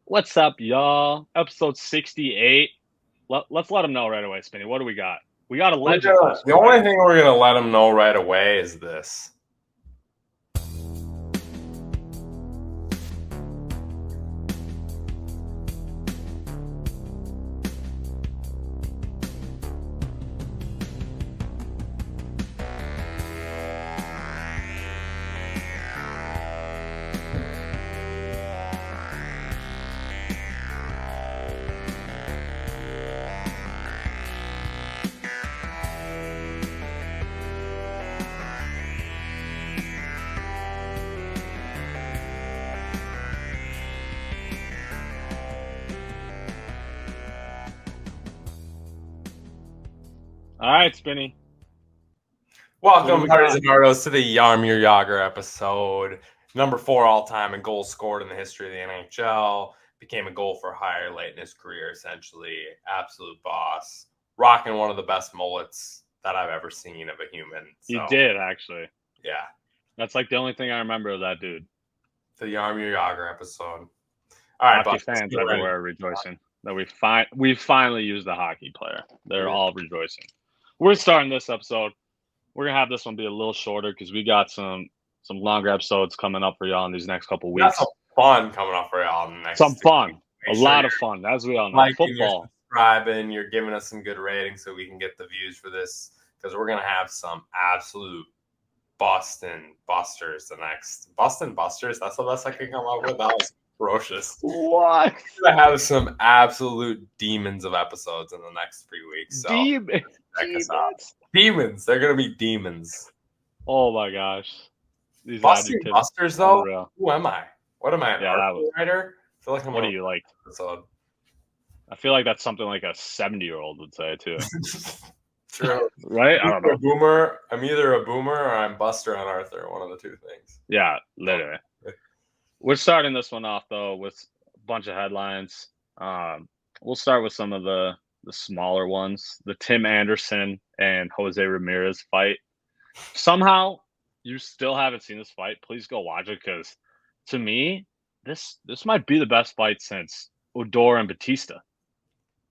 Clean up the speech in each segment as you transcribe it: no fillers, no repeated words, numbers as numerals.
What's up, y'all? Episode 68. Let's let them know right away, Spinny. What do we got? We got a legend for this The one, only right? thing we're gonna let them know right away is this. All right, Spinny. Welcome, we Hearties got? and Hardos, to the Yarmir Yager episode. Number 4 all time in goals scored in the history of the NHL. Became a goal for hire late in his career, essentially. Absolute boss. Rocking one of the best mullets that I've ever seen of a human. You So, did, actually. yeah, That's like the only thing I remember of that dude. the Yarmir Yager episode. All right, Hockey Buck, let's fans get ready. everywhere are rejoicing that we finally used a hockey player. They're Yeah. all rejoicing. We're starting this episode. We're gonna have this one be a little shorter because we got some longer episodes coming up for y'all in these next couple We got weeks. some fun coming up for y'all in the next Some 2 fun, weeks. a Make sure lot you're of fun, as we all know. liking, you're Football. subscribing, you're giving us some good ratings so we can get the views for this, because we're gonna have some absolute Boston busters the next Boston busters. That's the best I can come up with. That was ferocious. What? We're gonna have some absolute demons of episodes in the next 3 weeks. So Demons. check us out. Demons. They're gonna be demons. Oh my gosh. These Busting adjectives. busters though. Unreal. Who am I? What am I? An Yeah, that was. article writer? I feel like I'm What do on you like? episode. I feel like that's something like a 70-year-old would say too. True. Right? I don't know. I'm either a boomer or I'm Buster on Arthur. One of the two things. Yeah, literally. We're starting this one off though with a bunch of headlines. We'll start with some of the smaller ones. The Tim Anderson and Jose Ramirez fight. Somehow you still haven't seen this fight. Please go watch it, because to me, this might be the best fight since Odor and Batista.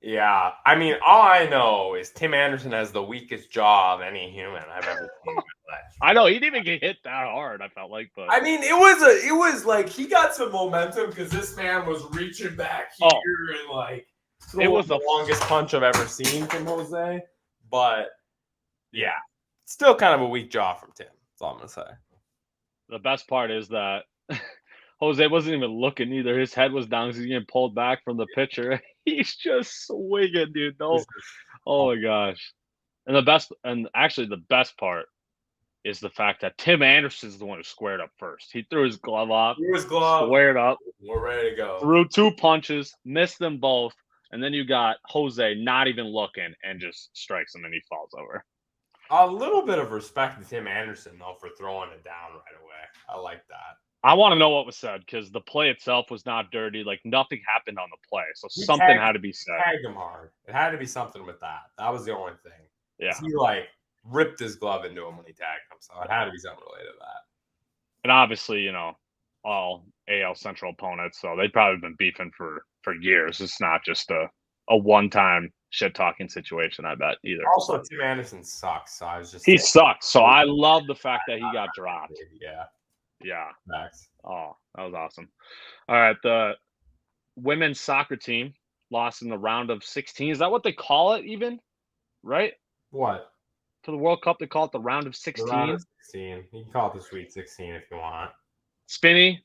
Yeah, I mean, all I know is Tim Anderson has the weakest jaw of any human I've ever seen in my life. I know he didn't even get hit that hard. I felt like, but I mean, it was like he got some momentum because this man was reaching back here and like it was the longest punch I've ever seen from Jose. But yeah, still kind of a weak jaw from Tim. That's all I'm gonna say. The best part is that Jose wasn't even looking either. His head was down because he's getting pulled back from the pitcher. He's just swinging, dude. No, oh my gosh. And actually the best part is the fact that Tim Anderson's the one who squared up first. He threw his glove off, squared up, We're ready to go. threw 2 punches, missed them both, and then you got Jose not even looking and just strikes him and he falls over. A little bit of respect to Tim Anderson though for throwing it down right away. I like that. I want to know what was said, because the play itself was not dirty. Like, nothing happened on the play, so something had to be said. Tagged him hard. It had to be something with that. That was the only thing. Yeah. He like ripped his glove into him when he tagged him, so it had to be something related to that. And obviously, all AL Central opponents, so they've probably been beefing for years. It's not just a one-time shit-talking situation, I bet, either. Also, Tim Anderson sucks, so I was just he sucks. So I love the fact that he got dropped. Yeah. Max. Oh, that was awesome. All right, the women's soccer team lost in the round of 16. Is that what they call it even? Right? What? For the World Cup, they call it the round of 16? The round of 16. You can call it the Sweet 16 if you want. Spinny,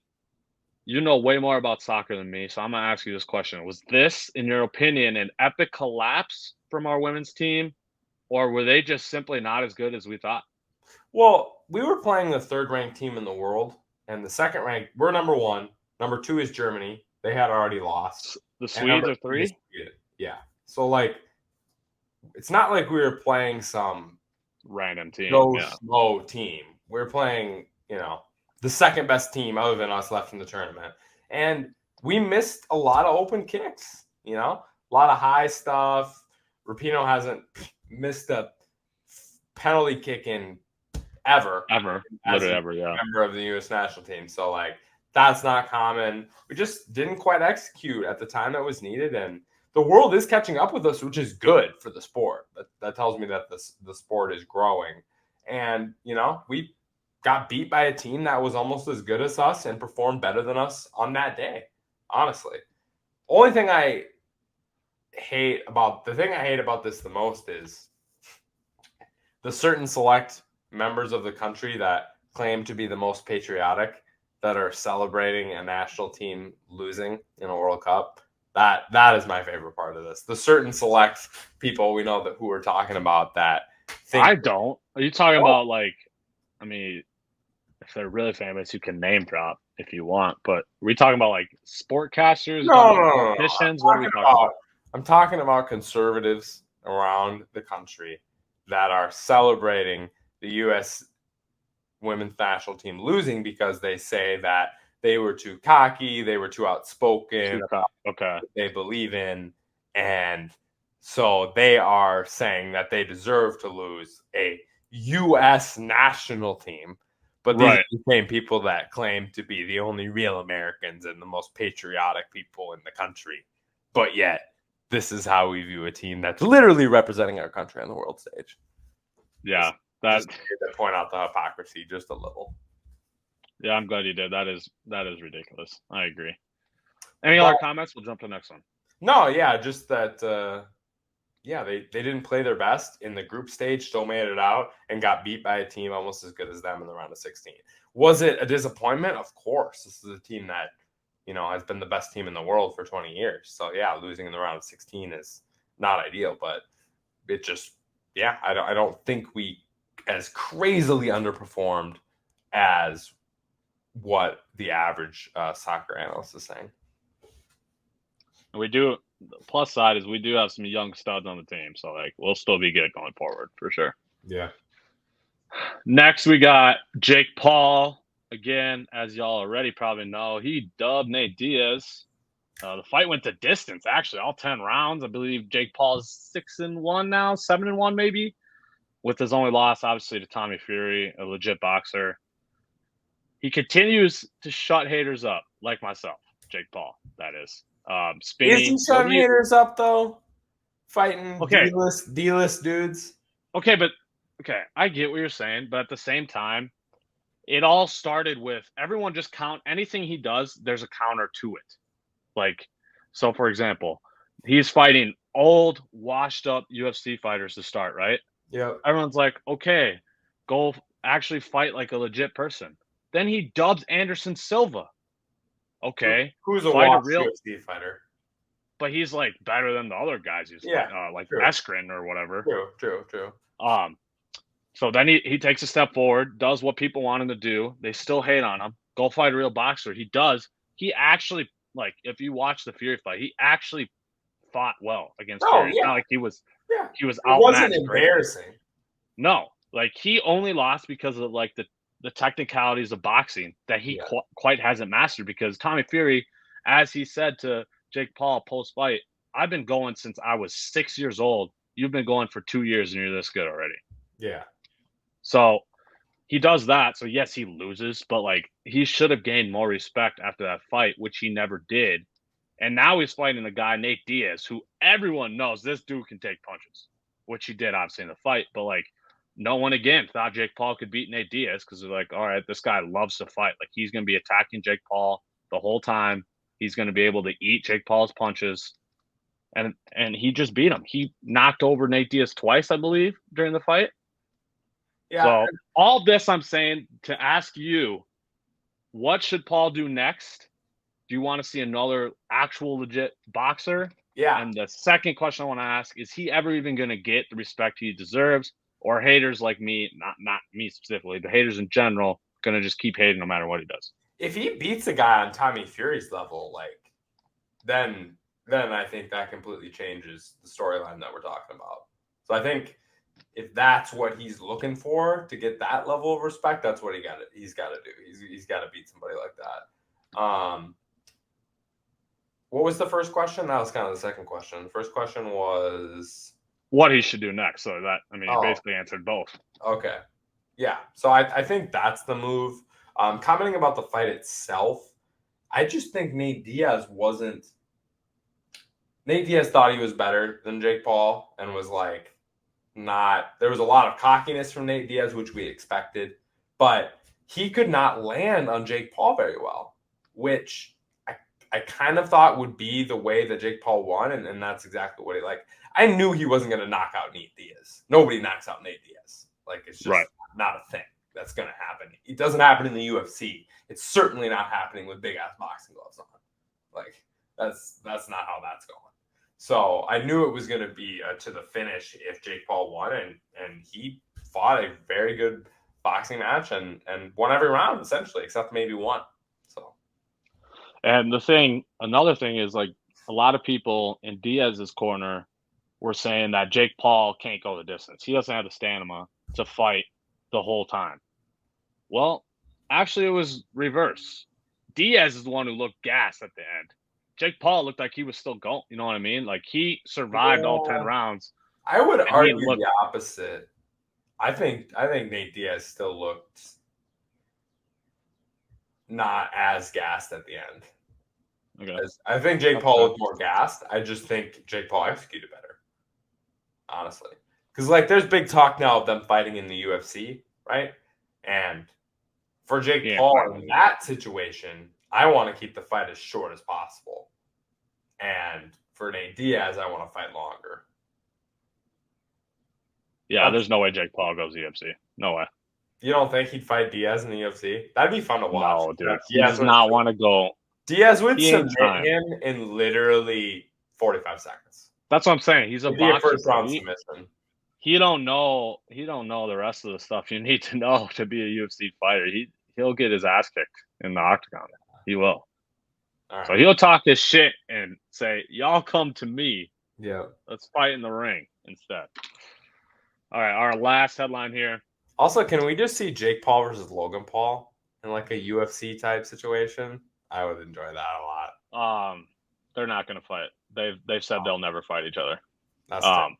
you know way more about soccer than me, so I'm going to ask you this question. Was this, in your opinion, an epic collapse from our women's team, or were they just simply not as good as we thought? Well, we were playing the third-ranked team in the world, and the second-ranked, we're number 1. Number 2 is Germany. They had already lost. The Swedes are 3? Yeah. So, like, it's not like we were playing some random team. Slow team. We're playing, the second best team other than us left in the tournament. And we missed a lot of open kicks, a lot of high stuff. Rapinoe hasn't missed a penalty kick in ever. Literally ever, yeah. Member of the U.S. national team. So, like, That's not common. We just didn't quite execute at the time that was needed, and the world is catching up with us, which is good for the sport. That tells me that the sport is growing. And, we got beat by a team that was almost as good as us and performed better than us on that day, honestly. Only thing I hate about this the most is the certain select members of the country that claim to be the most patriotic that are celebrating a national team losing in a World Cup. That is my favorite part of this. The certain select people we know that who we're talking about that think. I don't. Are you talking about if they're really famous, you can name drop if you want. But are we talking about sportcasters, No. politicians? What are we talking about? I'm talking about conservatives around the country that are celebrating the U.S. women's national team losing because they say that they were too cocky, they were too outspoken, okay, they believe in, and so they are saying that they deserve to lose a U.S. national team. But these are the same people that claim to be the only real Americans and the most patriotic people in the country. But yet, this is how we view a team that's literally representing our country on the world stage. Yeah. Just to point out the hypocrisy just a little. Yeah, I'm glad you did. That is ridiculous. I agree. Any other comments? We'll jump to the next one. No, yeah, just that they didn't play their best in the group stage, still made it out, and got beat by a team almost as good as them in the round of 16. Was it a disappointment? Of course. This is a team that, has been the best team in the world for 20 years. So, yeah, losing in the round of 16 is not ideal, but it just, I don't think we as crazily underperformed as what the average soccer analyst is saying. We do. The plus side is we do have some young studs on the team, so we'll still be good going forward for sure. Yeah. Next, we got Jake Paul. Again, as y'all already probably know, he dubbed Nate Diaz. The fight went to distance, actually, all 10 rounds. I believe Jake Paul is 6-1 now, 7-1 maybe, with his only loss, obviously, to Tommy Fury, a legit boxer. He continues to shut haters up, like myself, Jake Paul, that is. Spinny, is he shutting haters up, though? Fighting D-list dudes? Okay, I get what you're saying, but at the same time, it all started with everyone just count anything he does, there's a counter to it. So for example, he's fighting old, washed up UFC fighters to start, right? Yeah. Everyone's like, okay, go actually fight like a legit person. Then he dubs Anderson Silva. Okay. Who's a real UFC fighter? But he's better than the other guys. He's like Eskren or whatever. True. So then he takes a step forward, does what people want him to do. They still hate on him. Go fight a real boxer. He does. He actually, if you watch the Fury fight, he actually fought well against Fury. It's not like he was outmatched. It wasn't embarrassing. Great. No, he only lost because of the technicalities of boxing that he quite hasn't mastered. Because Tommy Fury, as he said to Jake Paul post-fight, I've been going since I was 6 years old. You've been going for 2 years and you're this good already. Yeah. So he does that. So yes, he loses, but he should have gained more respect after that fight, which he never did. And now he's fighting a guy, Nate Diaz, who everyone knows this dude can take punches, which he did obviously in the fight. But no one again thought Jake Paul could beat Nate Diaz because they're all right, this guy loves to fight. He's going to be attacking Jake Paul the whole time. He's going to be able to eat Jake Paul's punches. And he just beat him. He knocked over Nate Diaz twice, I believe, during the fight. Yeah. So all this I'm saying to ask you, what should Paul do next? Do you want to see another actual legit boxer? Yeah. And the second question I want to ask, is he ever even going to get the respect he deserves? Or haters like me, not me specifically, but haters in general, going to just keep hating no matter what he does? If he beats a guy on Tommy Fury's level, then I think that completely changes the storyline that we're talking about. So I think if that's what he's looking for to get that level of respect, that's what he's got to do. He's got to beat somebody like that. What was the first question? That was kind of the second question. The first question was what he should do next. So that, you basically answered both. Okay. Yeah. So I think that's the move. Commenting about the fight itself, I just think Nate Diaz wasn't. Nate Diaz thought he was better than Jake Paul and was like not. There was a lot of cockiness from Nate Diaz, which we expected, but he could not land on Jake Paul very well, which I kind of thought would be the way that Jake Paul won, and that's exactly what he like. I knew he wasn't going to knock out Nate Diaz. Nobody knocks out Nate Diaz. Like, it's just not a thing that's going to happen. It doesn't happen in the UFC. It's certainly not happening with big ass boxing gloves on. Like, that's not how that's going. So I knew it was going to be to the finish if Jake Paul won, and he fought a very good boxing match and won every round essentially, except maybe one. So, and another thing is, like, a lot of people in Diaz's corner were saying that Jake Paul can't go the distance. He doesn't have the stamina to fight the whole time. Well, actually, it was reverse. Diaz is the one who looked gassed at the end. Jake Paul looked like he was still going. You know what I mean? Like, he survived all 10 rounds. I would argue the opposite. I think Nate Diaz still looked not as gassed at the end. Okay. I think Jake Paul looked more gassed. I just think Jake Paul executed better, honestly. Because, like, there's big talk now of them fighting in the UFC, right? And for Jake Paul in that situation, I want to keep the fight as short as possible. And for Nate Diaz, I want to fight longer. Yeah, there's no way Jake Paul goes UFC. No way. You don't think he'd fight Diaz in the UFC? That'd be fun to watch. No, dude. He does not want to go. Diaz would submit him in literally 45 seconds. That's what I'm saying. He's a boxer. First round submission. He don't know the rest of the stuff you need to know to be a UFC fighter. He'll get his ass kicked in the octagon. He will. Right. So he'll talk this shit and say, "Y'all come to me. Yeah, let's fight in the ring instead." All right, our last headline here. Also, can we just see Jake Paul versus Logan Paul in like a UFC type situation? I would enjoy that a lot. They're not going to fight. They've said they'll never fight each other. That's terrible.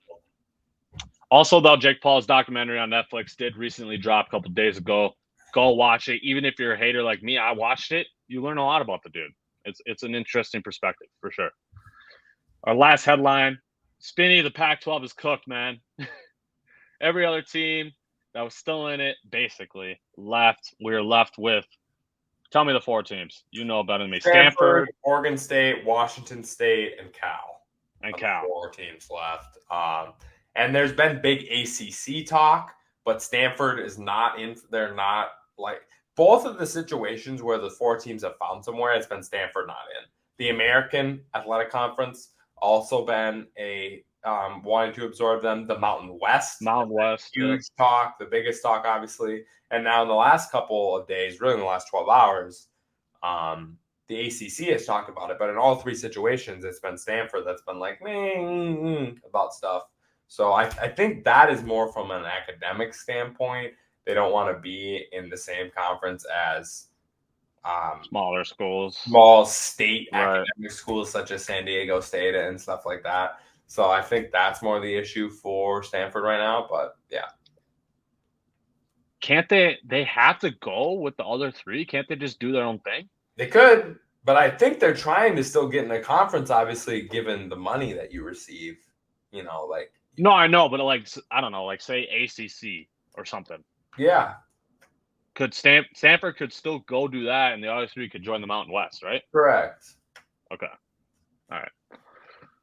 Also, though, Jake Paul's documentary on Netflix did recently drop a couple of days ago. Go watch it. Even if you're a hater like me, I watched it. You learn a lot about the dude. It's an interesting perspective for sure. Our last headline: Spinny, the Pac-12 is cooked, man. Every other team that was still in it basically left. We're left with. Tell me the four teams. You know better than me. Stanford, Oregon State, Washington State, and Cal. Cal. Four teams left. And there's been big ACC talk, but Stanford is not in. They're not like both of the situations where the four teams have found somewhere. It's been Stanford not in. The American Athletic Conference also been a wanting to absorb them. The Mountain West, huge talk, the biggest talk, obviously. And now in the last couple of days, really in the last 12 hours, the ACC has talked about it. But in all three situations, it's been Stanford that's been like about stuff. So I think that is more from an academic standpoint. They don't want to be in the same conference as smaller schools, small state academic schools such as San Diego State and stuff like that. So I think that's more the issue for Stanford right now. But yeah. Can't they have to go with the other three? Can't they just do their own thing? They could, but I think they're trying to still get in the conference, obviously, given the money that you receive. You know, like. No, I know, but like, I don't know, like say ACC or something. Yeah. Could Stanford could still go do that, and the other three could join the Mountain West, right? Correct. Okay. All right.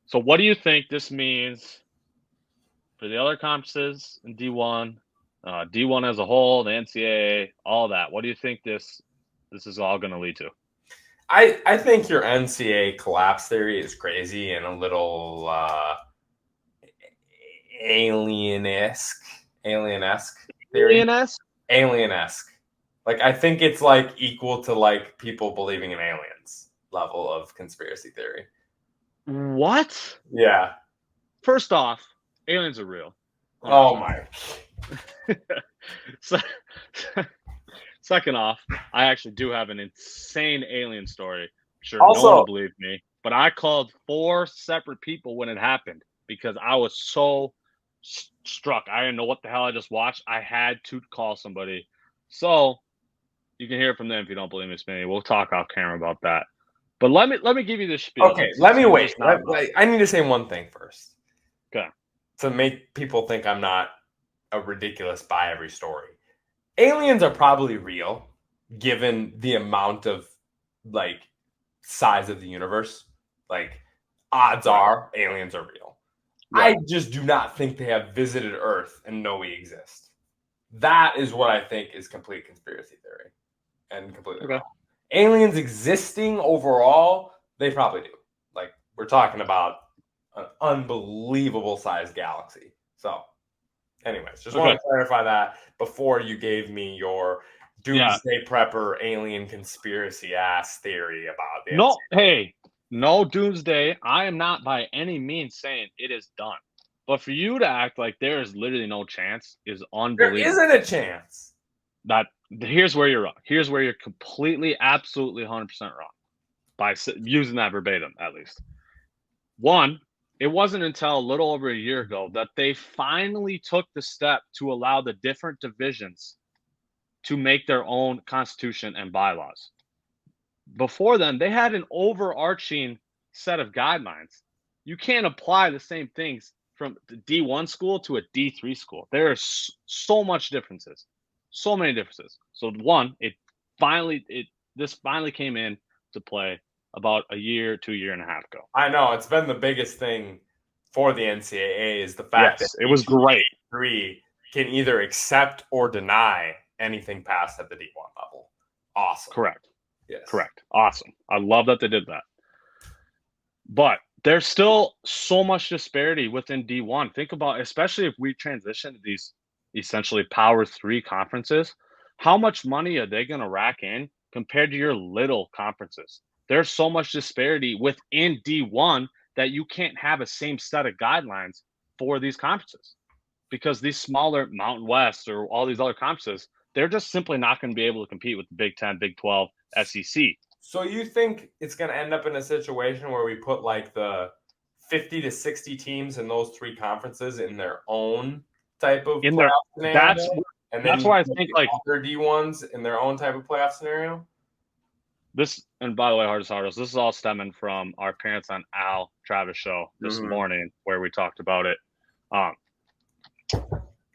So what do you think this means for the other conferences in D1, D1 as a whole, the NCAA, all that? What do you think this is all going to lead to? I think your NCAA collapse theory is crazy and a little alien-esque theory. Alien-esque. Like, I think it's like equal to like people believing in aliens level of conspiracy theory. What? Yeah. First off, aliens are real. Oh my. Second off, I actually do have an insane alien story. I'm sure also, no one will believe me, but I called 4 separate people when it happened because I was so struck. I didn't know what the hell I just watched. I had to call somebody. So you can hear from them if you don't believe me, Spinny. We'll talk off camera about that. But let me give you the spiel. Okay, let me wait. Not I need to say one thing first. Okay. To make people think I'm not a ridiculous buy every story. Aliens are probably real, given the amount of like size of the universe. Like odds are aliens are real. Right. I just do not think they have visited Earth and know we exist. That is what I think is complete conspiracy theory and completely wrong. Aliens existing overall, they probably do. Like we're talking about an unbelievable sized galaxy. So, anyways, just want to clarify that before you gave me your doomsday prepper alien conspiracy ass theory about the no doomsday. I am not by any means saying it is done. But for you to act like there is literally no chance is unbelievable. There isn't a chance. Here's where you're wrong. Here's where you're completely, absolutely 100% wrong by using that verbatim, at least. One, it wasn't until a little over a year ago that they finally took the step to allow the different divisions to make their own constitution and bylaws. Before then, they had an overarching set of guidelines. You can't apply the same things from the D1 school to a D3 school. There are so much differences, so many differences. So one, this finally came in to play about a year to a year and a half ago. I know it's been the biggest thing for the NCAA is the fact that it was great. D3 can either accept or deny anything passed at the D1 level. Awesome. Correct. Yes. Correct. Awesome. I love that they did that. But there's still so much disparity within D1. Think about, especially if we transition to these essentially Power 3 conferences, how much money are they going to rack in compared to your little conferences? There's so much disparity within D1 that you can't have a same set of guidelines for these conferences because these smaller Mountain West or all these other conferences, they're just simply not going to be able to compete with the Big 10, Big 12, SEC. So you think it's going to end up in a situation where we put like the 50 to 60 teams in those three conferences in their own type of playoff scenario? That's why I think like other D1s in their own type of playoff scenario? This, and by the way, Hardest, this is all stemming from our Parents on Al Travis show this morning where we talked about it.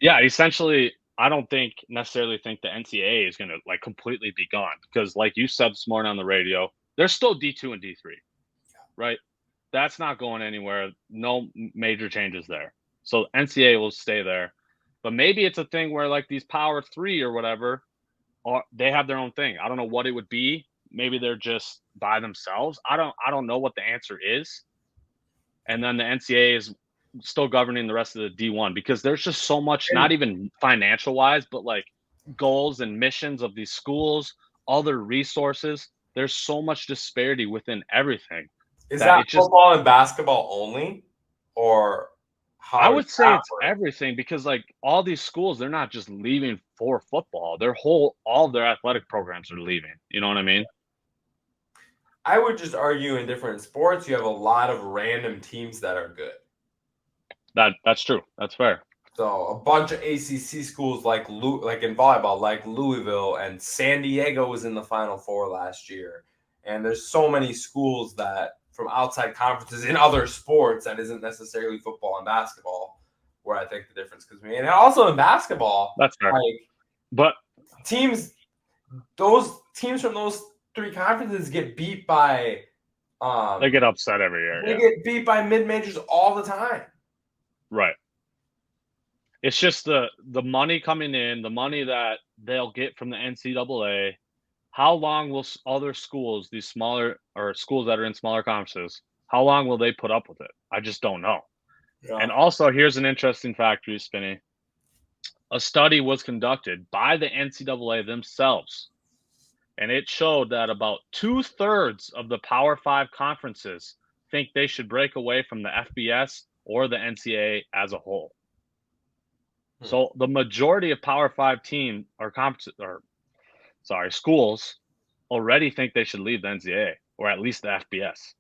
Essentially, I don't necessarily think the NCAA is going to like completely be gone because, like you said this morning on the radio, there's still D2 and D3, right? That's not going anywhere. No major changes there. So NCAA will stay there, but maybe it's a thing where like these Power 3 or whatever, they have their own thing. I don't know what it would be. Maybe they're just by themselves. I don't know what the answer is. And then the NCAA is still governing the rest of the D1 because there's just so much, not even financial wise, but like goals and missions of these schools, other resources. There's so much disparity within everything. Is that football and basketball only, or how? I would say it's everything because like all these schools, they're not just leaving for football. All of their athletic programs are leaving. You know what I mean? I would just argue in different sports, you have a lot of random teams that are good. That's true. That's fair. So a bunch of ACC schools like in volleyball, like Louisville and San Diego was in the Final Four last year. And there's so many schools that from outside conferences in other sports that isn't necessarily football and basketball where I think the difference comes in. And also in basketball, that's fair. But those teams from those three conferences get beat by they get upset every year. They get beat by mid-majors all the time. Right. It's just the money coming in, the money that they'll get from the NCAA. How long will other schools, these smaller or schools that are in smaller conferences, how long will they put up with it? I just don't know. Yeah. And also, here's an interesting fact for you, Spinny. A study was conducted by the NCAA themselves, and it showed that about 2/3 of the Power 5 conferences think they should break away from the FBS or the NCAA as a whole. So the majority of Power 5 team or schools already think they should leave the NCAA or at least the FBS,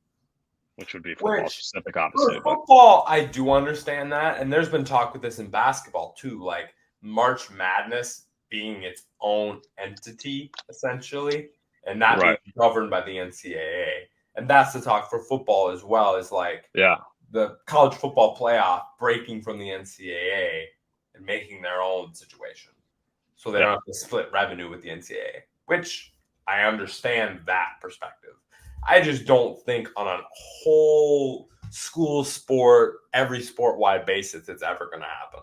which would be football specific, obviously. Football, I do understand that, and there's been talk with this in basketball too, like March Madness being its own entity essentially, and not being governed by the NCAA. And that's the talk for football as well, is like the college football playoff breaking from the NCAA and making their own situation. So they don't have to split revenue with the NCAA, which I understand that perspective. I just don't think on a whole school sport, every sport-wide basis, it's ever going to happen.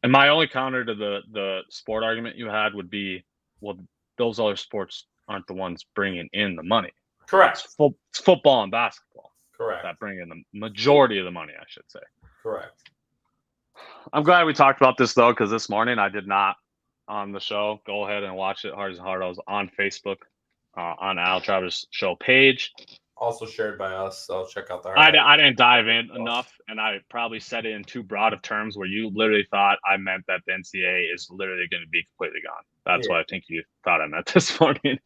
And my only counter to the sport argument you had would be, well, those other sports aren't the ones bringing in the money. Correct. It's football and basketball. Correct. That bring in the majority of the money, I should say. Correct. I'm glad we talked about this, though, because this morning I did not on the show. Go ahead and watch it. Hard as Hard. I was on Facebook on Al Travis' show page. Also shared by us, so check out the. I didn't dive in enough, and I probably said it in too broad of terms where you literally thought I meant that the NCAA is literally going to be completely gone. That's what I think you thought I meant this morning.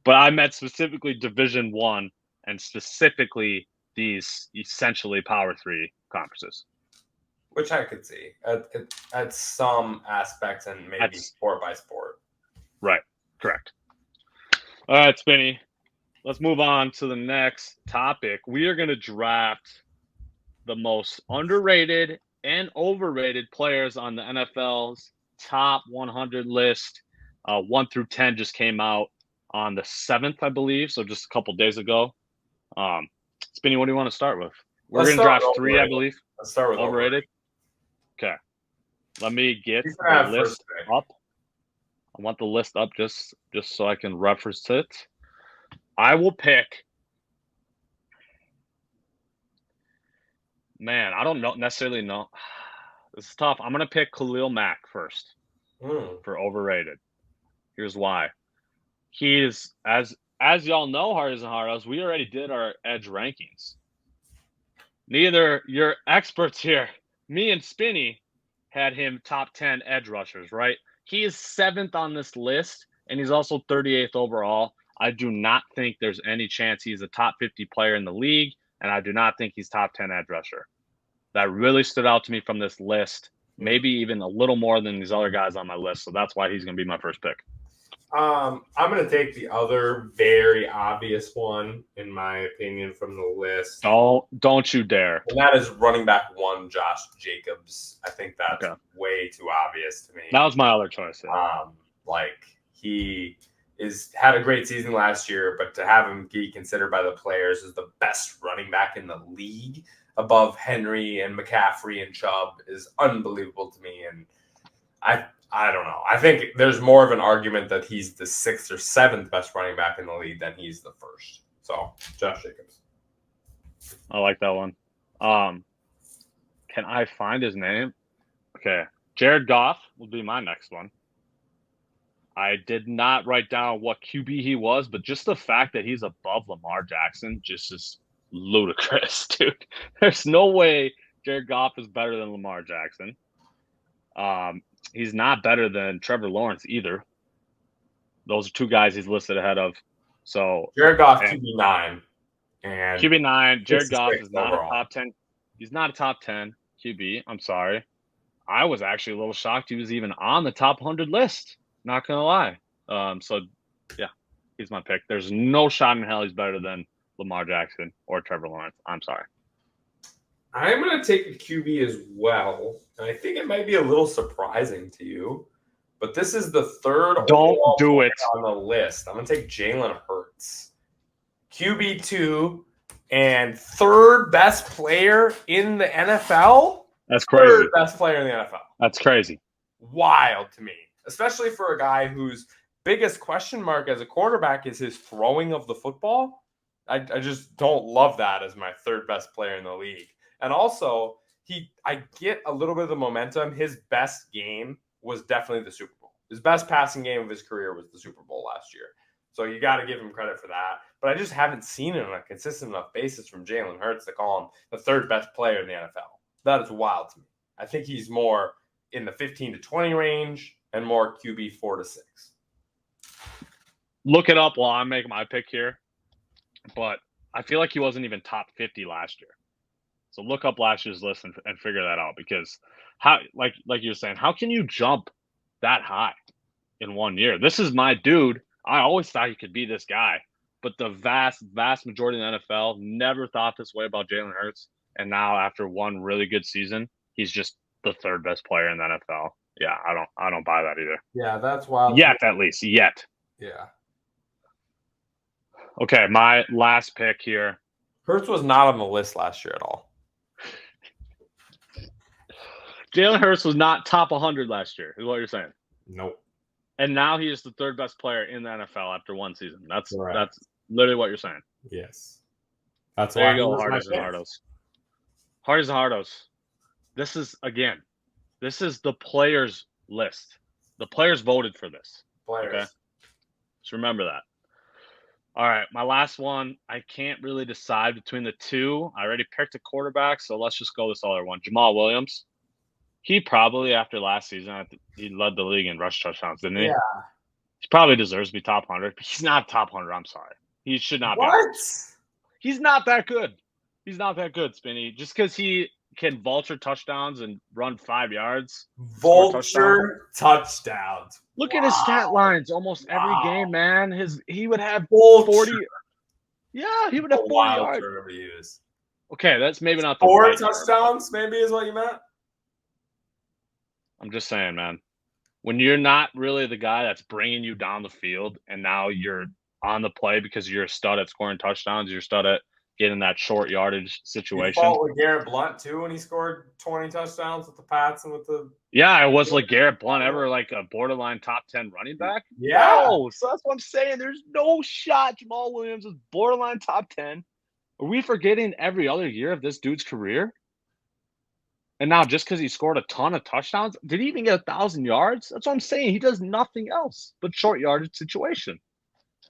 But I meant specifically Division I and specifically these essentially Power 3 conferences. Which I could see at some aspects and maybe sport by sport. Right. Correct. All right, Spinny. Let's move on to the next topic. We are going to draft the most underrated and overrated players on the NFL's top 100 list. 1 through 10 just came out on the 7th, I believe, so just a couple days ago. Spinny, what do you want to start with? We're going to draft 3, I believe. Let's start with overrated. Okay. Let me get the list up. I want the list up just so I can reference it. I will pick. Man, I don't necessarily know. This is tough. I'm going to pick Khalil Mack first for overrated. Here's why. He is, as y'all know, Hard as and Hard, we already did our edge rankings. Neither your experts here, me and Spinny, had him top 10 edge rushers, right? He is 7th on this list, and he's also 38th overall. I do not think there's any chance he's a top 50 player in the league, and I do not think he's top 10 edge rusher. That really stood out to me from this list, maybe even a little more than these other guys on my list, so that's why he's going to be my first pick. I'm going to take the other very obvious one, in my opinion, from the list. Don't you dare. And that is running back 1, Josh Jacobs. I think that's way too obvious to me. That was my other choice. Yeah. He had a great season last year, but to have him be considered by the players as the best running back in the league above Henry and McCaffrey and Chubb is unbelievable to me. And I don't know. I think there's more of an argument that he's the 6th or 7th best running back in the league than he's the 1st. So, Josh Jacobs. I like that one. Can I find his name? Okay. Jared Goff will be my next one. I did not write down what QB he was, but just the fact that he's above Lamar Jackson just is ludicrous, dude. There's no way Jared Goff is better than Lamar Jackson. He's not better than Trevor Lawrence either. Those are 2 guys he's listed ahead of. So Jared Goff QB9 and QB9. Jared Goff is not a top 10. He's not a top 10 QB. I'm sorry. I was actually a little shocked he was even on the top 100 list. Not gonna lie. So yeah, he's my pick. There's no shot in hell he's better than Lamar Jackson or Trevor Lawrence. I'm sorry. I'm going to take a QB as well. And I think it might be a little surprising to you, but this is the 3rd Don't do it on the list. I'm going to take Jalen Hurts. QB2 and 3rd best player in the NFL? That's crazy. 3rd best player in the NFL. That's crazy. Wild to me, especially for a guy whose biggest question mark as a quarterback is his throwing of the football. I just don't love that as my 3rd best player in the league. And also, I get a little bit of the momentum. His best game was definitely the Super Bowl. His best passing game of his career was the Super Bowl last year. So you got to give him credit for that. But I just haven't seen it on a consistent enough basis from Jalen Hurts to call him the 3rd best player in the NFL. That is wild to me. I think he's more in the 15 to 20 range and more QB 4 to 6. Look it up while I'm making my pick here. But I feel like he wasn't even top 50 last year. So look up last year's list and figure that out, because how, like you were saying, how can you jump that high in 1 year? This is my dude. I always thought he could be this guy, but the vast majority of the NFL never thought this way about Jalen Hurts. And now, after one really good season, he's just the third best player in the NFL. Yeah, I don't buy that either. Yeah, that's wild. Yet, at least. Yet. Yeah. Okay, my last pick here. Hurts was not on the list last year at all. Jalen Hurts was not top 100 last year, is what you're saying. Nope. And now he is the third best player in the NFL after one season. That's literally what you're saying. Yes. That's there why you go, Hardos and Hardos. Hardos and Hardos. This is the players list. The players voted for this. Players. Okay? Just remember that. All right, my last one. I can't really decide between the two. I already picked a quarterback, so let's just go this other one. Jamal Williams. He probably, after last season, he led the league in rush touchdowns, didn't he? Yeah. He probably deserves to be top 100, but he's not top 100. I'm sorry. He should not be. What? He's not that good. He's not that good, Spinny. Just because he can vulture touchdowns and run 5 yards. Vulture touchdowns. Look at his stat lines almost every game, man. He would have vulture. 40. Yeah, he would have 40 yards. Okay, that's maybe not the 4 right touchdowns, maybe is what you meant? I'm just saying, man. When you're not really the guy that's bringing you down the field, and now you're on the play because you're a stud at scoring touchdowns, you're a stud at getting that short yardage situation. You fought with Garrett Blunt, too, when he scored 20 touchdowns with the Pats and with the... Yeah, it was like Garrett Blunt ever like a borderline top 10 running back? Yeah. No, so that's what I'm saying. There's no shot Jamal Williams is borderline top 10. Are we forgetting every other year of this dude's career? And now just because he scored a ton of touchdowns, did he even get 1,000 yards? That's what I'm saying. He does nothing else but short yardage situation.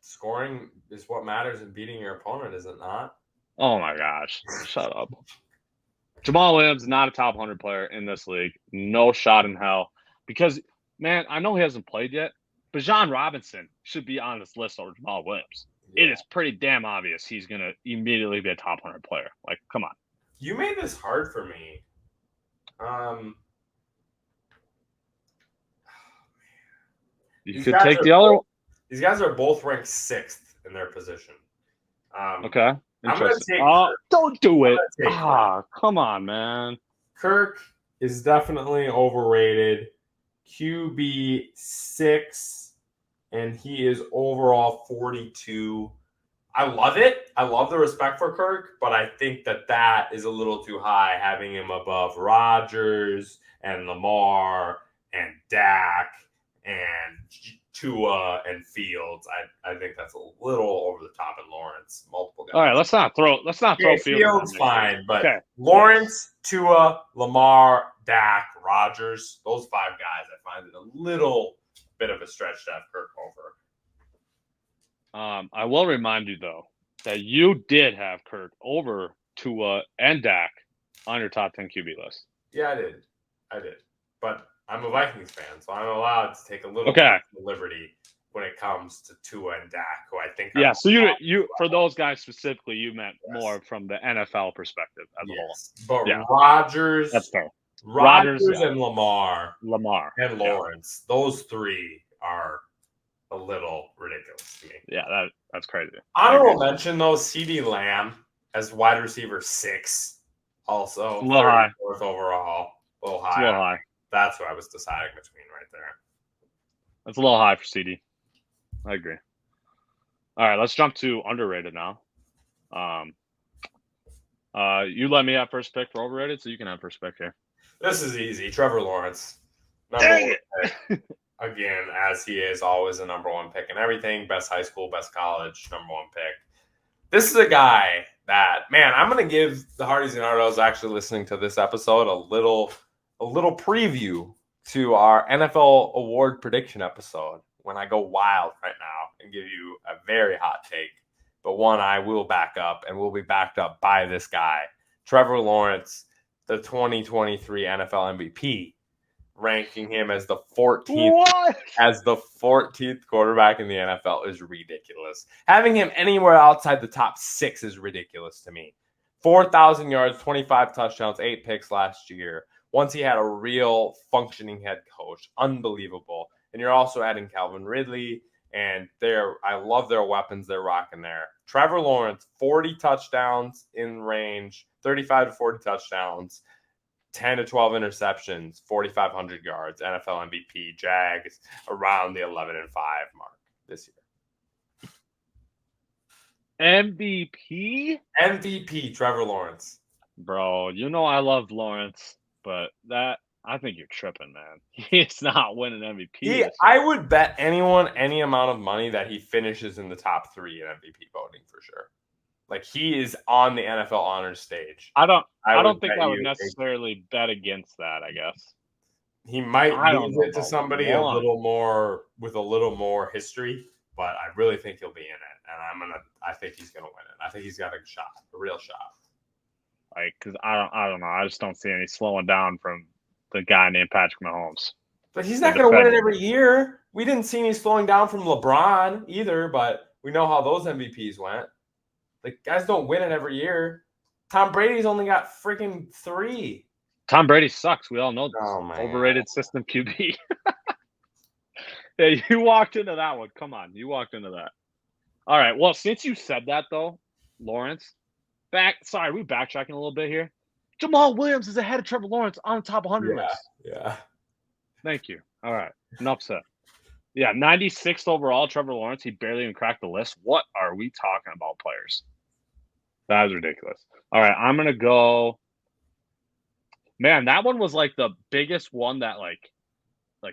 Scoring is what matters in beating your opponent, is it not? Oh, my gosh. Shut up. Jamal Williams is not a top 100 player in this league. No shot in hell. Because, man, I know he hasn't played yet, but Bijan Robinson should be on this list over Jamal Williams. Yeah. It is pretty damn obvious he's going to immediately be a top 100 player. Like, come on. You made this hard for me. You could take the other one. These guys are both ranked 6th in their position. Okay. I'm going to take don't do it. Come on, man. Kirk is definitely overrated. QB 6, and he is overall 42. I love it. I love the respect for Kirk, but I think that is a little too high, having him above Rodgers and Lamar and Dak and Tua and Fields. I think that's a little over the top in Lawrence. Multiple guys. All right, let's not throw Fields fine, but Lawrence, Tua, Lamar, Dak, Rodgers, those 5 guys, I find it a little bit of a stretch to have Kirk over. I will remind you, though, that you did have Kirk over Tua and Dak on your top 10 QB list. Yeah, I did. But I'm a Vikings fan, so I'm allowed to take a little bit of liberty when it comes to Tua and Dak, who I think are so you for those guys specifically, you meant more from the NFL perspective as a whole. But Rodgers, that's fair. Rodgers and Lamar and Lawrence, those 3 are a little ridiculous to me. Yeah, that's crazy. Honorable mention, though, CeeDee Lamb as wide receiver 6, also 34th overall, a little high. A little high. That's what I was deciding between right there. That's a little high for CD. I agree. All right, let's jump to underrated now. You let me have first pick for overrated, so you can have first pick here. This is easy. Trevor Lawrence. Number 1 pick. Again, as he is always a number 1 pick in everything. Best high school, best college, number 1 pick. This is a guy that, man, I'm going to give the Hardys and Hardos actually listening to this episode a little preview to our NFL award prediction episode when I go wild right now and give you a very hot take, but one I will back up and will be backed up by this guy, Trevor Lawrence, the 2023 NFL MVP, ranking him as the 14th quarterback in the NFL is ridiculous. Having him anywhere outside the top 6 is ridiculous to me. 4,000 yards, 25 touchdowns, 8 picks last year. Once he had a real functioning head coach, unbelievable. And you're also adding Calvin Ridley And I love their weapons they're rocking there. Trevor Lawrence, 40 touchdowns in range, 35 to 40 touchdowns, 10 to 12 interceptions, 4,500 yards, NFL MVP, Jags around the 11-5 mark this year. MVP, Trevor Lawrence. Bro, you know I love Lawrence, but I think you're tripping, man. He's not winning MVP. I would bet anyone any amount of money that he finishes in the top 3 in MVP voting for sure. Like, he is on the NFL honors stage. I don't think I would necessarily bet against that, I guess. He might lose it to somebody a little more history, but I really think he'll be in it, and I think he's gonna win it. I think he's got a real shot. Like, because I don't know, I just don't see any slowing down from the guy named Patrick Mahomes. But he's not gonna win it every year. We didn't see any slowing down from LeBron either, but we know how those MVPs went. Like, guys don't win it every year. Tom Brady's only got freaking 3. Tom Brady sucks. We all know this. Oh, man. Overrated system QB. Yeah, you walked into that one. Come on. You walked into that. All right. Well, since you said that, though, Lawrence, we backtracking a little bit here. Jamal Williams is ahead of Trevor Lawrence on the top 100 list. Yeah. Thank you. All right. Enough said. Yeah, 96th overall, Trevor Lawrence. He barely even cracked the list. What are we talking about, players? That is ridiculous. All right, I'm going to go. Man, that one was like the biggest one that like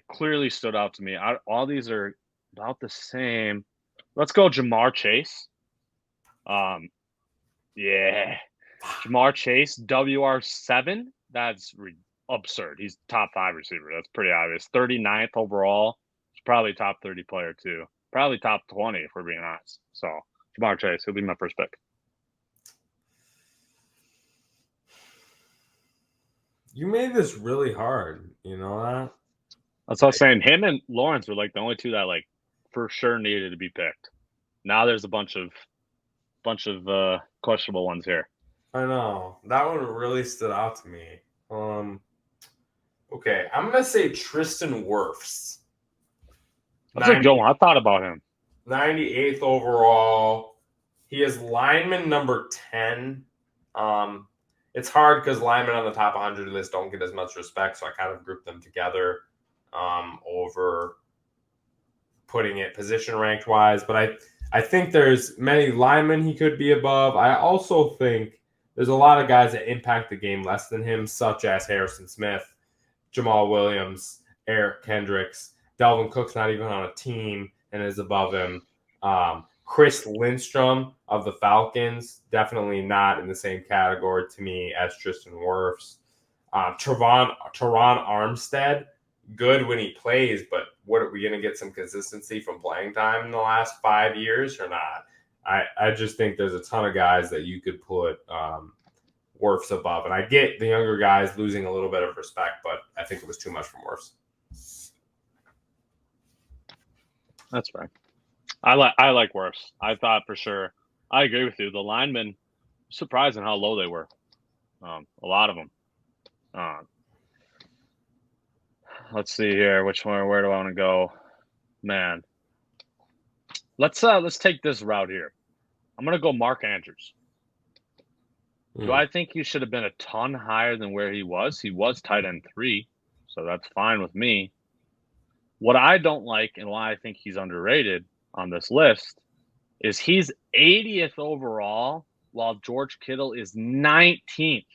clearly stood out to me. All these are about the same. Let's go Jamar Chase. Yeah. Jamar Chase, WR7. That's absurd. He's top 5 receiver. That's pretty obvious. 39th overall. He's probably top 30 player too. Probably top 20 if we're being honest. So Jamar Chase, he'll be my first pick. You made this really hard. You know that? That's what I was saying. Him and Lawrence were like the only 2 that like for sure needed to be picked. Now there's a bunch of questionable ones here. I know. That one really stood out to me. Okay, I'm gonna say Tristan Wirfs. That's a good one. I thought about him. 98th overall. He is lineman number 10. It's hard because linemen on the top 100 list don't get as much respect, so I kind of grouped them together over putting it position ranked wise. But I think there's many linemen he could be above. I also think there's a lot of guys that impact the game less than him, such as Harrison Smith, Jamal Williams, Eric Kendricks. Dalvin Cook's not even on a team and is above him. Chris Lindstrom of the Falcons, definitely not in the same category to me as Tristan Wirfs. Teron Armstead, good when he plays, but what are we going to get some consistency from playing time in the last 5 years or not? I just think there's a ton of guys that you could put Wirfs above. And I get the younger guys losing a little bit of respect, but I think it was too much from Wirfs. That's fine. I like Wirfs. I thought for sure. I agree with you. The linemen, surprising how low they were. A lot of them. Let's see here. Which one? Where do I want to go? Man, let's take this route here. I'm gonna go Mark Andrews. Do I think he should have been a ton higher than where he was? He was tight end 3, so that's fine with me. What I don't like and why I think he's underrated on this list is he's 80th overall while George Kittle is 19th.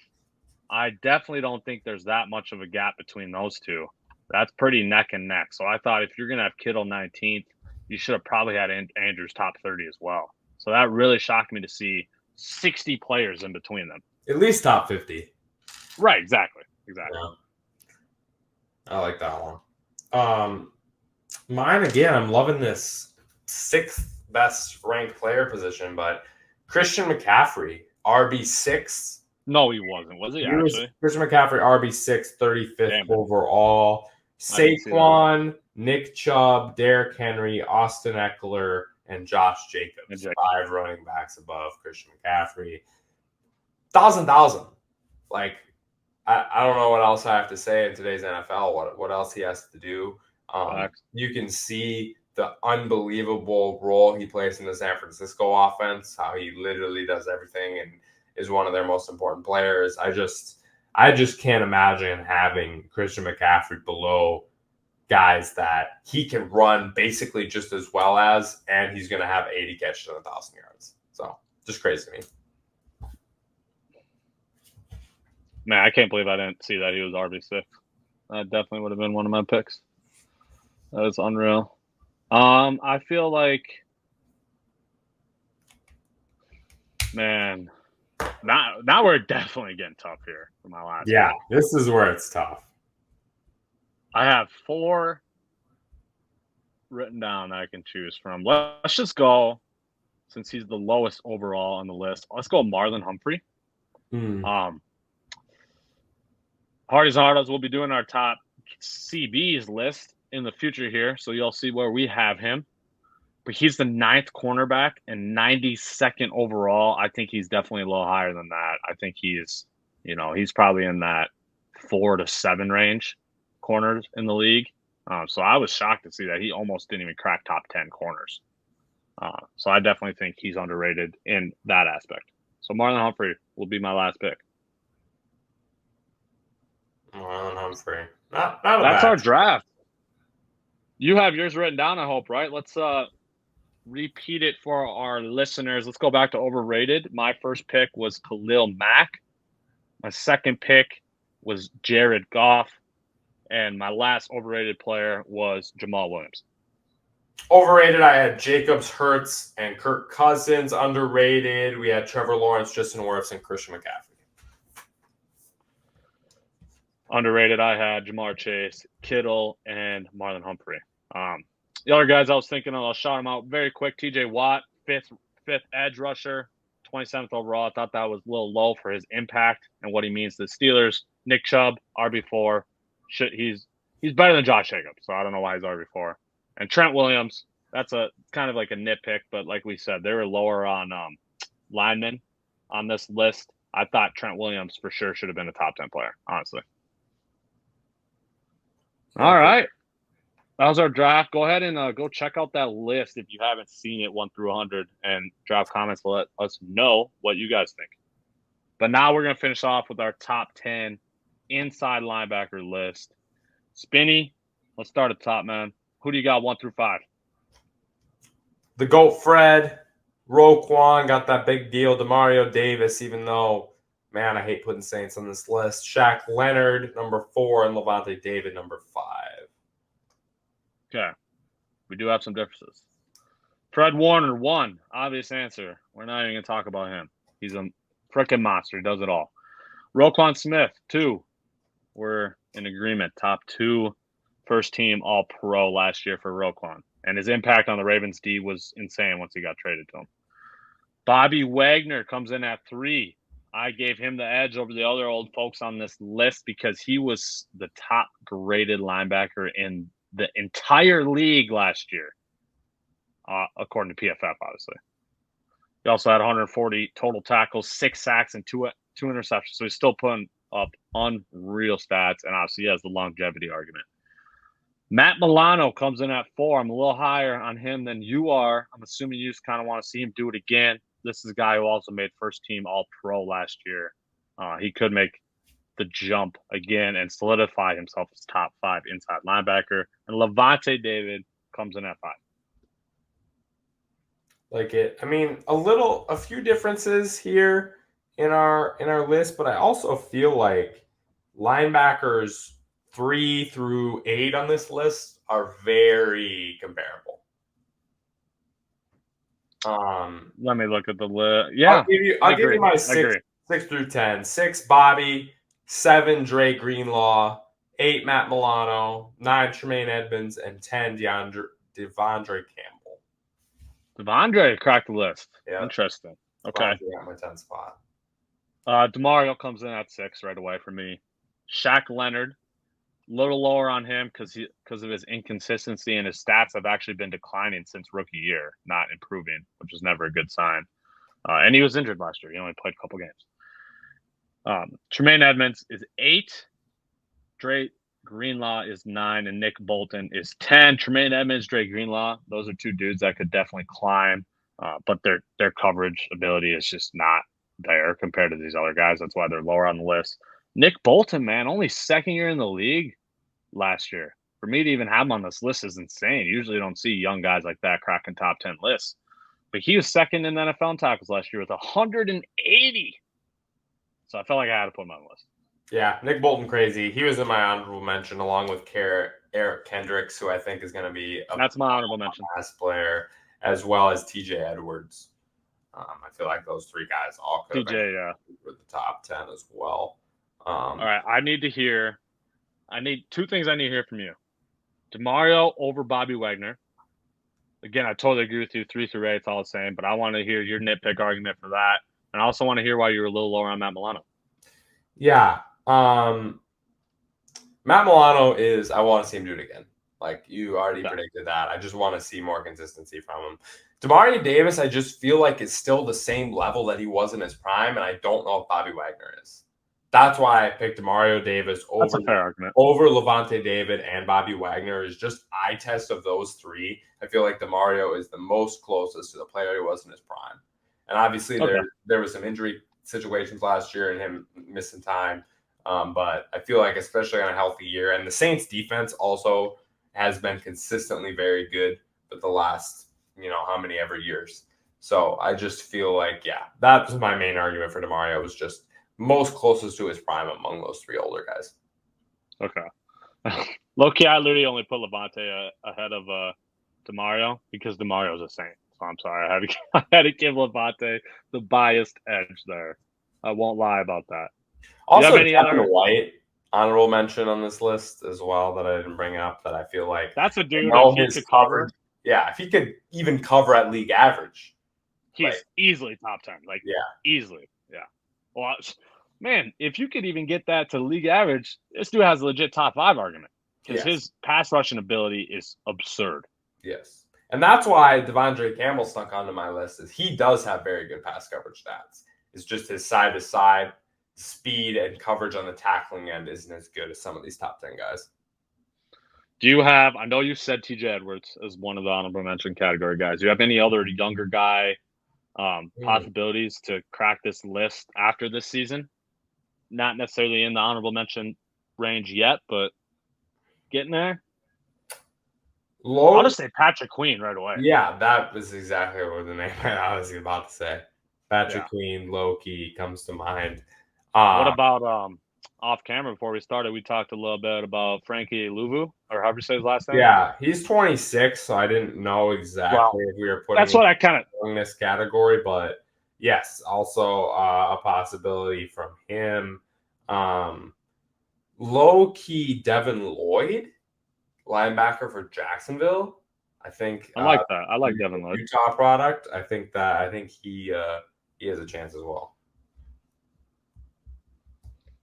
I definitely don't think there's that much of a gap between those 2. That's pretty neck and neck. So I thought if you're going to have Kittle 19th, you should have probably had Andrews top 30 as well. So that really shocked me to see 60 players in between them. At least top 50. Right, exactly. Yeah. I like that one. Mine, again, I'm loving this 6th best ranked player position, but Christian McCaffrey, RB6. No, he wasn't. Was he actually? Christian McCaffrey, RB6, 35th overall. Saquon, Nick Chubb, Derrick Henry, Austin Eckler, and Josh Jacobs. 5 running backs above Christian McCaffrey. 1,000. Like, I don't know what else I have to say in today's NFL. What else he has to do. You can see the unbelievable role he plays in the San Francisco offense, how he literally does everything and is one of their most important players. I just can't imagine having Christian McCaffrey below guys that he can run basically just as well as, and he's going to have 80 catches and 1,000 yards. So just crazy to me. Man, I can't believe I didn't see that he was RB6. That definitely would have been one of my picks. That is unreal. I feel like, man, now we're definitely getting tough here for my last. Yeah, pick. this is where it's tough. I have 4 written down that I can choose from. Let's just go, since he's the lowest overall on the list. Let's go Marlon Humphrey. Hardy's Hardos will be doing our top CBs list in the future here, so you'll see where we have him. But he's the 9th cornerback and 92nd overall. I think he's definitely a little higher than that. I think he's probably in that 4 to 7 range corners in the league. So I was shocked to see that he almost didn't even crack top 10 corners. So I definitely think he's underrated in that aspect. So Marlon Humphrey will be my last pick. Marlon Humphrey. Not That's our draft. You have yours written down, I hope, right? Let's repeat it for our listeners. Let's go back to overrated. My first pick was Khalil Mack. My second pick was Jared Goff. And my last overrated player was Jamal Williams. Overrated, I had Jacobs, Hurts, and Kirk Cousins. Underrated, we had Trevor Lawrence, Justin Wirfs, and Christian McCaffrey. Underrated, I had Jamar Chase, Kittle, and Marlon Humphrey. The other guys I was thinking of, I'll shout them out very quick. T.J. Watt, fifth edge rusher, 27th overall. I thought that was a little low for his impact and what he means to the Steelers. Nick Chubb, RB4. He's better than Josh Jacobs, so I don't know why he's RB4. And Trent Williams, that's a kind of like a nitpick, but like we said, they were lower on linemen on this list. I thought Trent Williams for sure should have been a top 10 player, honestly. All right. That was our draft. Go ahead and go check out that list if you haven't seen it 1 through 100 and drop comments to let us know what you guys think. But now we're going to finish off with our top 10 inside linebacker list. Spinny, let's start at the top, man. Who do you got 1 through 5? The GOAT Fred, Roquan got that big deal. Demario Davis, even though, man, I hate putting Saints on this list. Shaq Leonard, number 4, and Levante David, number 5. Okay. We do have some differences. Fred Warner, 1. Obvious answer. We're not even going to talk about him. He's a freaking monster. He does it all. Roquan Smith, 2. We're in agreement. Top 2 first team All-Pro last year for Roquan. And his impact on the Ravens D was insane once he got traded to him. Bobby Wagner comes in at 3. I gave him the edge over the other old folks on this list because he was the top graded linebacker in the entire league last year, according to PFF, obviously. He also had 140 total tackles, 6 sacks, and 2 interceptions. So he's still putting up unreal stats, and obviously he has the longevity argument. Matt Milano comes in at 4. I'm a little higher on him than you are. I'm assuming you just kind of want to see him do it again. This is a guy who also made first team All-Pro last year. He could make the jump again and solidify himself as top 5 inside linebacker. And Levante David comes in at 5. Like it. I mean, a few differences here in our list, but I also feel like linebackers 3 through 8 on this list are very comparable. Let me look at the list. Yeah, I'll give you my 6 through 10. 6 Bobby, 7 Dre Greenlaw, 8 Matt Milano, 9 Tremaine Edmonds, and 10 Devondre Campbell. Devondre cracked the list. Yeah. Interesting. Okay. Got my 10 spot. Demario comes in at 6 right away for me. Shaq Leonard, a little lower on him because of his inconsistency, and his stats have actually been declining since rookie year, not improving, which is never a good sign. And he was injured last year. He only played a couple games. Tremaine Edmonds is 8. Dre Greenlaw is 9, and Nick Bolton is 10. Tremaine Edmonds, Dre Greenlaw, those are two dudes that could definitely climb, but their coverage ability is just not there compared to these other guys. That's why they're lower on the list. Nick Bolton, man, only second year in the league last year. For me to even have him on this list is insane. Usually, you don't see young guys like that cracking top 10 lists. But he was second in the NFL in tackles last year with 180. So I felt like I had to put him on the list. Yeah, Nick Bolton, crazy. He was in my honorable mention along with Eric Kendricks, who I think is going to be That's my honorable mention. Best player, as well as TJ Edwards. I feel like those three guys all could have been with the top 10 as well. All right, I need two things I need to hear from you. DeMario over Bobby Wagner. Again, I totally agree with you. 3 through 8, it's all the same, but I want to hear your nitpick argument for that. And I also want to hear why you were a little lower on Matt Milano. Yeah. Matt Milano is, I want to see him do it again. Like you already predicted that. I just want to see more consistency from him. Demario Davis, I just feel like is still the same level that he was in his prime, and I don't know if Bobby Wagner is. That's why I picked Demario Davis over Levante David and Bobby Wagner. Is just eye test of those three. I feel like Demario is the most closest to the player he was in his prime. And obviously there was some injury situations last year and him missing time. But I feel like especially on a healthy year, and the Saints defense also has been consistently very good for the last, how many ever years. So I just feel like, that was my main argument for DeMario, was just most closest to his prime among those three older guys. Okay. Low-key, I literally only put Levante ahead of DeMario because DeMario's a Saint. So I'm sorry. I had to give Levante the biased edge there. I won't lie about that. Also, Kevin White, honorable mention on this list as well that I didn't bring up, that I feel like that's a dude that he could cover. Yeah, if he could even cover at league average, he's easily top 10. Easily. Yeah. Well, man, if you could even get that to league average, this dude has a legit top 5 argument because his pass rushing ability is absurd. Yes. And that's why Devondre Campbell snuck onto my list, is he does have very good pass coverage stats. It's just his side-to-side speed and coverage on the tackling end isn't as good as some of these top 10 guys. Do you have, I know you said TJ Edwards as one of the honorable mention category guys. Do you have any other younger guy possibilities to crack this list after this season? Not necessarily in the honorable mention range yet, but getting there. I'll just say Patrick Queen right away. Yeah, that was exactly what the name I was about to say. Patrick Queen, low-key, comes to mind. What about off camera before we started? We talked a little bit about Frankie Louvu, or however you say his last name. Yeah, he's 26, so I didn't know exactly if we were putting that's what I kind of in this category, but yes, also a possibility from him. Low-key Devin Lloyd, linebacker for Jacksonville. I think I like that. I like Devin Lloyd. Utah product. I think he has a chance as well.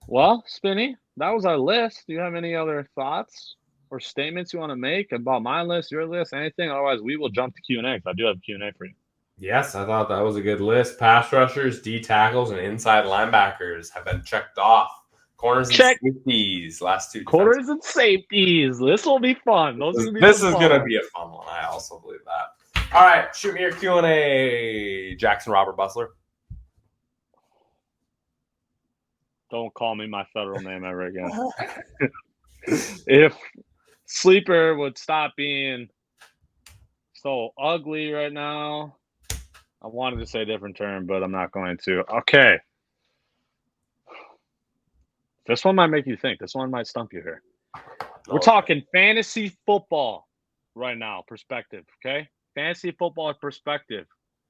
Well, Spinny, that was our list. Do you have any other thoughts or statements you want to make about my list, your list, anything? Otherwise, we will jump to Q&A because I do have Q&A for you. Yes, I thought that was a good list. Pass rushers, D tackles, and inside linebackers have been checked off. Corners and safeties, last two. Corners and safeties. This will be fun. This is going to be a fun one. I also believe that. All right, shoot me your Q&A, Jackson Robert Bustler. Don't call me my federal name ever again. If Sleeper would stop being so ugly right now, I wanted to say a different term, but I'm not going to. Okay. This one might make you think. This one might stump you here. We're talking fantasy football right now, perspective, okay? Fantasy football perspective.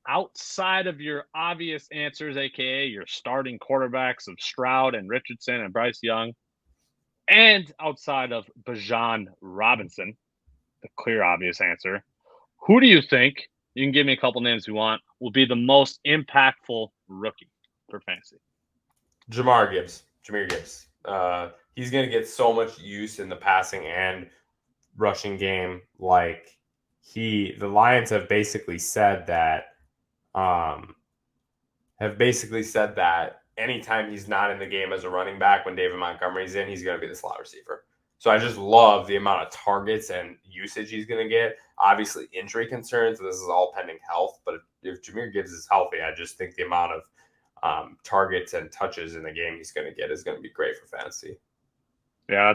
Outside of your obvious answers, a.k.a. your starting quarterbacks of Stroud and Richardson and Bryce Young, and outside of Bijan Robinson, the clear obvious answer, who do you think, you can give me a couple names you want, will be the most impactful rookie for fantasy? Jahmyr Gibbs. He's going to get so much use in the passing and rushing game. Like the Lions have basically said that anytime he's not in the game as a running back, when David Montgomery's in, he's going to be the slot receiver. So I just love the amount of targets and usage he's going to get. Obviously, injury concerns. This is all pending health. But if Jahmyr Gibbs is healthy, I just think the amount of targets and touches in the game he's going to get is going to be great for fantasy. Yeah,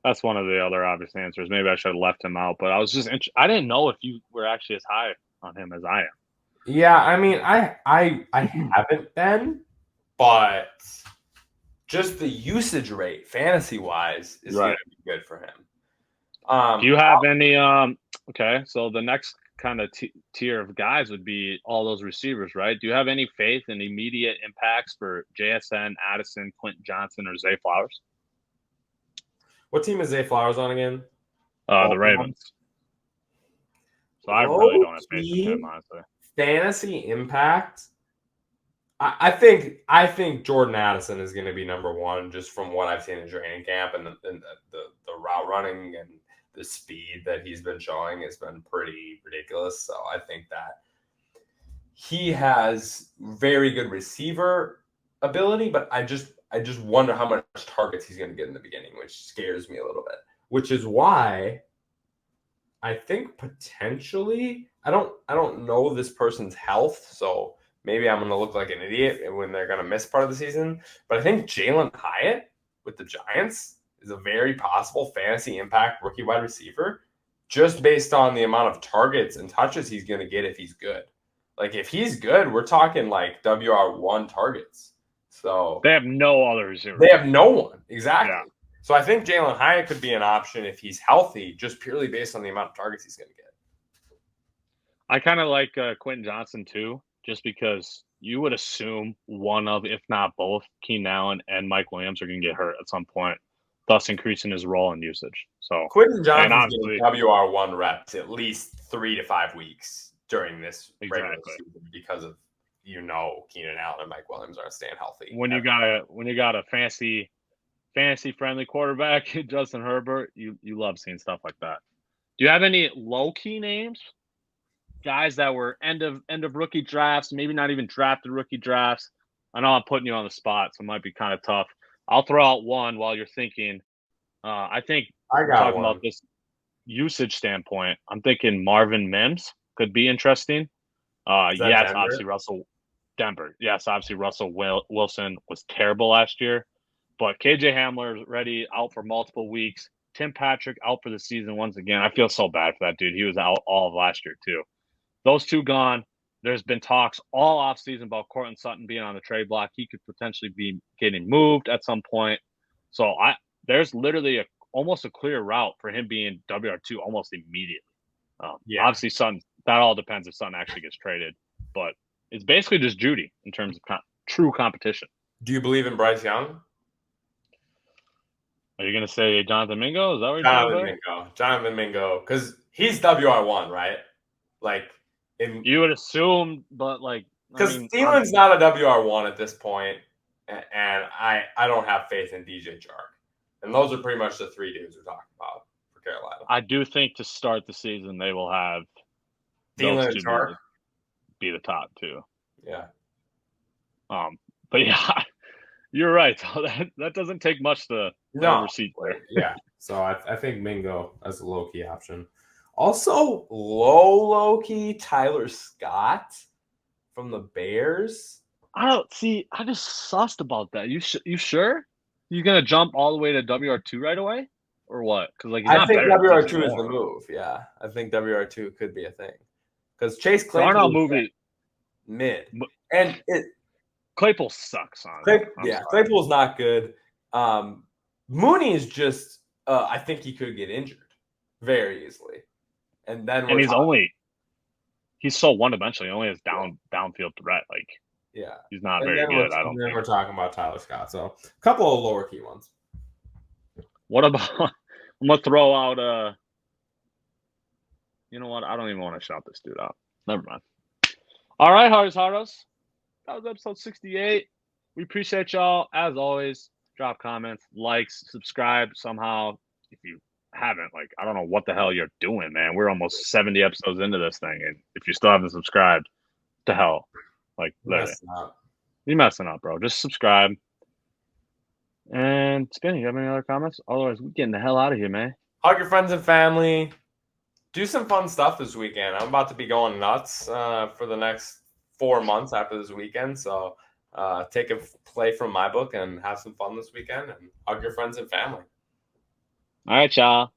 that's one of the other obvious answers. Maybe I should have left him out, but I was just I didn't know if you were actually as high on him as I am. Yeah, I mean, I haven't been, but just the usage rate, fantasy wise, is going to be good for him. Do you have any? Okay, so the next kind of tier of guys would be all those receivers, right? Do you have any faith in immediate impacts for JSN, Addison, Quentin Johnson, or Zay Flowers? What team is Zay Flowers on again? The Ravens. So I really don't have faith in him, honestly. Fantasy impact. I think Jordan Addison is going to be number one just from what I've seen in training camp and the route running and the speed that he's been showing has been pretty ridiculous. So I think that he has very good receiver ability, but I just wonder how much targets he's going to get in the beginning, which scares me a little bit. Which is why I think potentially I don't know this person's health, so maybe I'm going to look like an idiot when they're going to miss part of the season. But I think Jalen Hyatt with the Giants is a very possible fantasy impact rookie wide receiver just based on the amount of targets and touches he's going to get if he's good. Like, if he's good, we're talking like WR1 targets. So they have no other receiver. They have no one. Exactly. Yeah. So I think Jalen Hyatt could be an option if he's healthy, just purely based on the amount of targets he's going to get. I kind of like Quentin Johnson too, just because you would assume one of, if not both, Keenan Allen and Mike Williams are going to get hurt at some point, thus increasing his role and usage. So Quentin Johnson's getting WR1 reps at least 3 to 5 weeks during this regular season because of Keenan Allen and Mike Williams aren't staying healthy. When you got a fantasy friendly quarterback, Justin Herbert, you love seeing stuff like that. Do you have any low key names? Guys that were end of rookie drafts, maybe not even drafted rookie drafts. I know I'm putting you on the spot, so it might be kind of tough. I'll throw out one while you're thinking. I think talking about this usage standpoint, I'm thinking Marvin Mims could be interesting. Yes, Denver? Obviously Russell Denver. Yes, obviously Russell Wilson was terrible last year, but KJ Hamler is ready, out for multiple weeks. Tim Patrick out for the season once again. I feel so bad for that dude. He was out all of last year too. Those two gone. There's been talks all offseason about Courtland Sutton being on the trade block. He could potentially be getting moved at some point. So there's literally almost a clear route for him being WR2 almost immediately. Obviously, Sutton, that all depends if Sutton actually gets traded. But it's basically just Judy in terms of true competition. Do you believe in Bryce Young? Are you going to say Jonathan Mingo? Is that what you're saying? Jonathan Mingo. Because he's WR1, right? Like, you would assume, but like, because Thielen's not a WR1 at this point, and I don't have faith in DJ Chark, and those are pretty much the three dudes we're talking about for Carolina. I do think to start the season they will have Thielen and Chark be the top two. Yeah. But yeah, you're right. That doesn't take much to receive there. Yeah. So I think Mingo as a low key option. Also, low key, Tyler Scott from the Bears. I just sussed about that. You sure? You gonna jump all the way to WR2 right away, or what? Because like I think WR2 is the move. Yeah, I think WR2 could be a thing. Because Chase Claypool movie mid, and Claypool sucks on. Claypool's not good. Mooney is just. I think he could get injured very easily. And he's so one-dimensional. He only has downfield threat. Like, he's not very good. I don't think. We're talking about Tyler Scott. So a couple of lower key ones. What about? I'm gonna throw out. You know what? I don't even want to shout this dude out. Never mind. All right, Hardos. That was episode 68. We appreciate y'all as always. Drop comments, likes, subscribe somehow if you haven't. Like, I don't know what the hell you're doing, man. We're almost 70 episodes into this thing, and if you still haven't subscribed, to hell, like, you're messing up, bro. Just subscribe. And Spinny, you have any other comments? Otherwise, we're getting the hell out of here, man. Hug your friends and family. Do some fun stuff this weekend. I'm about to be going nuts for the next 4 months after this weekend. So take a play from my book and have some fun this weekend and hug your friends and family. All right, y'all.